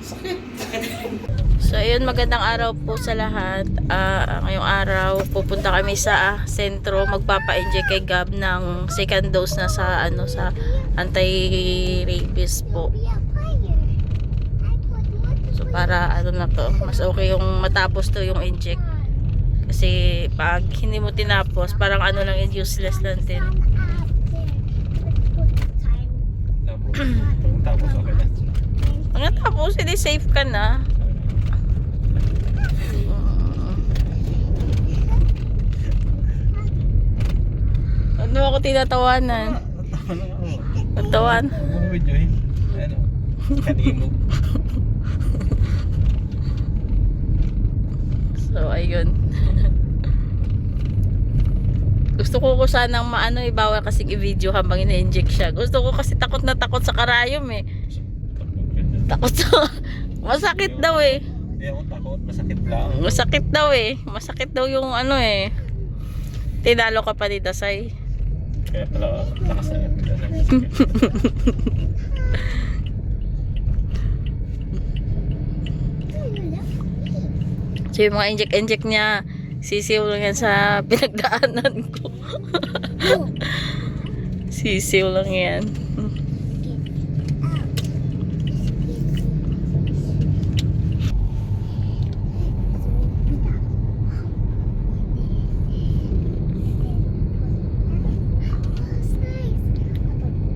Sakit. So ayun, magandang araw po sa lahat. Ngayong araw pupunta kami sa sentro, magpapa-inject kay Gab ng second dose na sa sa anti-rabies po. So para na to, mas okay yung matapos to yung inject. Kasi pag hindi mo tinapos, parang lang, useless lang din. Tapos okay na. Ang tapos, hindi safe ka na. Ano ako tinatawanan? Natawan? Ano video eh? Ano? Kanino? So, ayun. Gusto ko sanang bawal kasi i-video habang ina-inject siya. Gusto ko kasi takot na takot sa karayom eh. Takot sa... Masakit daw eh. Hindi ako takot. Masakit lang. Masakit daw eh. Masakit daw yung eh. Tinalo ka pa ni Dasay. Kaya pala lakas na yan. So yung mga inject niya, sisiw lang yan sa pinagdaanan ko. Sisiw lang yan.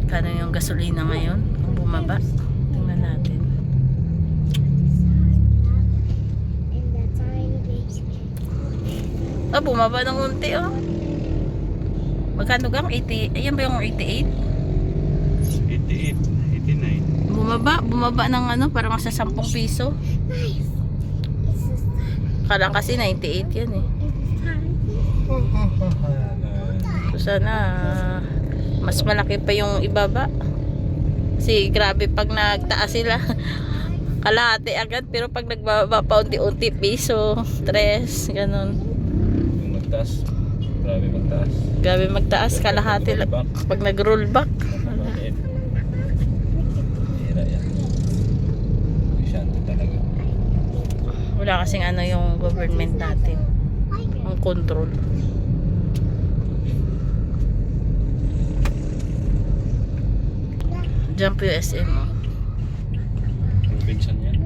Kano yung gasolina ngayon? Kung bumaba, tingnan natin. Bumaba ng unti oh. Magkano gang? 80? Ayan ba yung 88? 88, 89. Bumaba ng parang sa 10 piso. Kala kasi 98 yan eh. So sana mas malaki pa yung ibaba. Kasi grabe pag nagtaas sila. Kalahati agad, pero pag nagbaba pa unti-unti, piso, 3, ganun. Yung magtaas. Grabe magtaas. Grabe magtaas, kalahati lang. Pag nag-roll back. Bakit? Hira yan. Masyado talaga. Wala kasing yung government natin. Ang control. Diyan po yung SM oh. Provincial yan.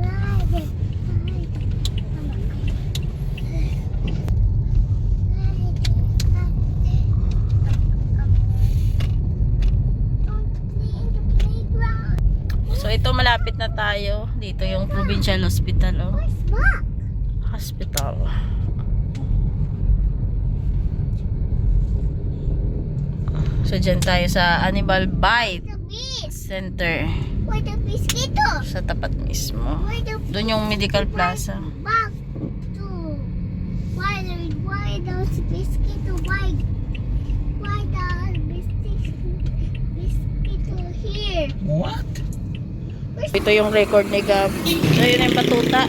So ito, malapit na tayo. Dito yung provincial hospital oh. Hospital. So dyan tayo sa Animal Bite Center. Where the mosquito? Sa tapat mismo. Doon yung Medical Plaza. Back to why those mosquito? Why the mosquito here? What? Ito yung record ni Gab. So yun yung patuta.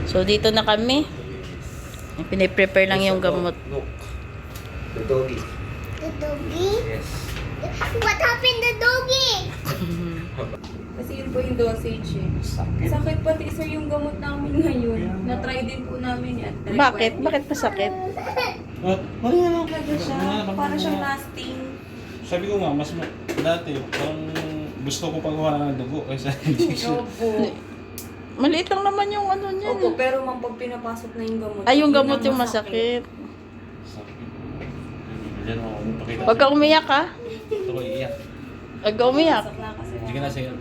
So dito na kami. Piniprepare lang yung gamot. Look. The doggy. The doggy? Yes. What happened to the doggy? Kasi yun po yung dosage eh. Sakit pati sir yung gamot namin ngayon. Na-try din po namin yan. Bakit? Bakit masakit? Ano yan? Talaga siya. Para siyang nasting. Sabi ko nga, dati, gusto ko pagkuha ng dugo kaysa injection. Opo. Maliit lang naman yung niyan. Opo, pero mang pag pinapasok na yung gamot. Ay, yung yun gamot ang yung masakit. Sakit. Diyan ako, pakita. Huwag ka umiyak ha. Ito ko iiyak. Huwag ka umiyak. Masakit lang kasi. Hindi ka na sa'yo.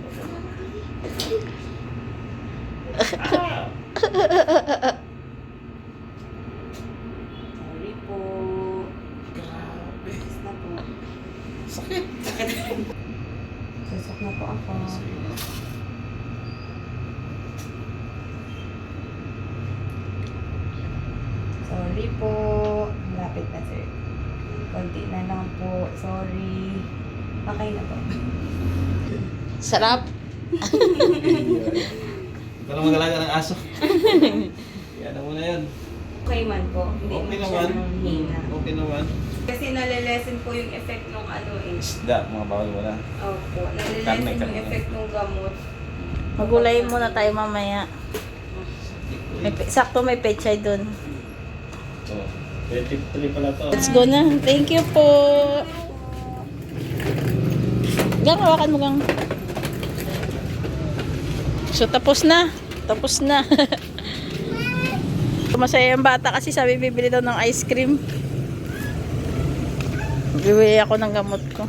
Sorry po. Grabe. Tapos na po. Sakit. Sasok na po ako. Sorry po. Malapit na sir. Konti na lang po. Sorry. Okay na po. Sarap. Ikaw na mag-alaga ng aso. Yan na muna yan. Okay man po. Hindi Okay man naman. siya hina. Okay naman. Kasi nalilesen po yung effect ng ano eh. Isda, mga bawal wala. Opo, Karne, nalilesen yung karne. effect ng gamot. Magulay muna tayo mamaya. Sakto may pechay dun. So, 23 pala to. Let's go na. Thank you po. Gang, hawakan mo gang. So, tapos na. Tapos na. Masaya yung bata kasi sabi bibili daw ng ice cream. Bibili ako ng gamot ko.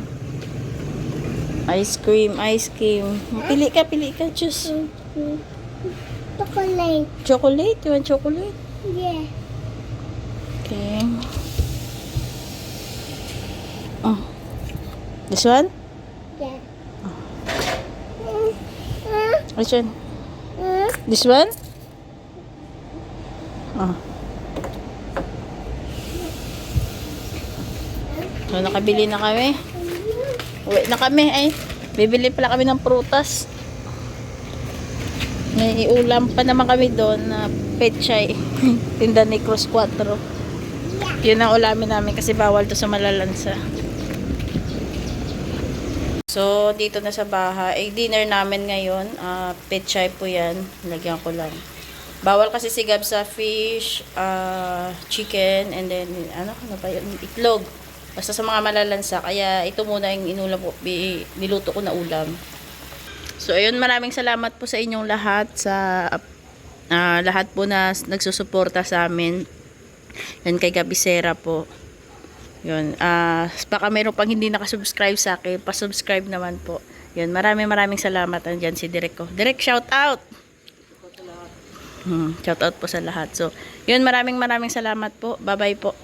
Ice cream, ice cream. Pili ka, choose. Chocolate. Chocolate? You want chocolate? Yeah. Okay. Oh. This one? Yeah. Which one? This one? Oh. So, nakabili na kami. Uwi na kami ay. Bibili pala kami ng prutas. May ulam pa naman kami doon na pechay. Tinda ni Cruz 4. Yun ang ulamin namin kasi bawal to sa malalansa. So, dito na sa bahay. Dinner namin ngayon. Pechay po yan. Lagyan ko lang. Bawal kasi sigab sa fish, chicken, and then, ano ba yun? Itlog. Basta sa mga malalansa. Kaya ito muna yung inulam ko. Niluto ko na ulam. So, ayun, maraming salamat po sa inyong lahat. Sa lahat po na nagsusuporta sa amin. Yan kay Gabisera po. Yun. Baka mayroon pang hindi nakasubscribe sa akin. Pa-subscribe naman po. Yun, maraming salamat. Andyan si Direk ko. Direk, shout out! Shout out po sa lahat. So, yun, maraming salamat po. Bye-bye po.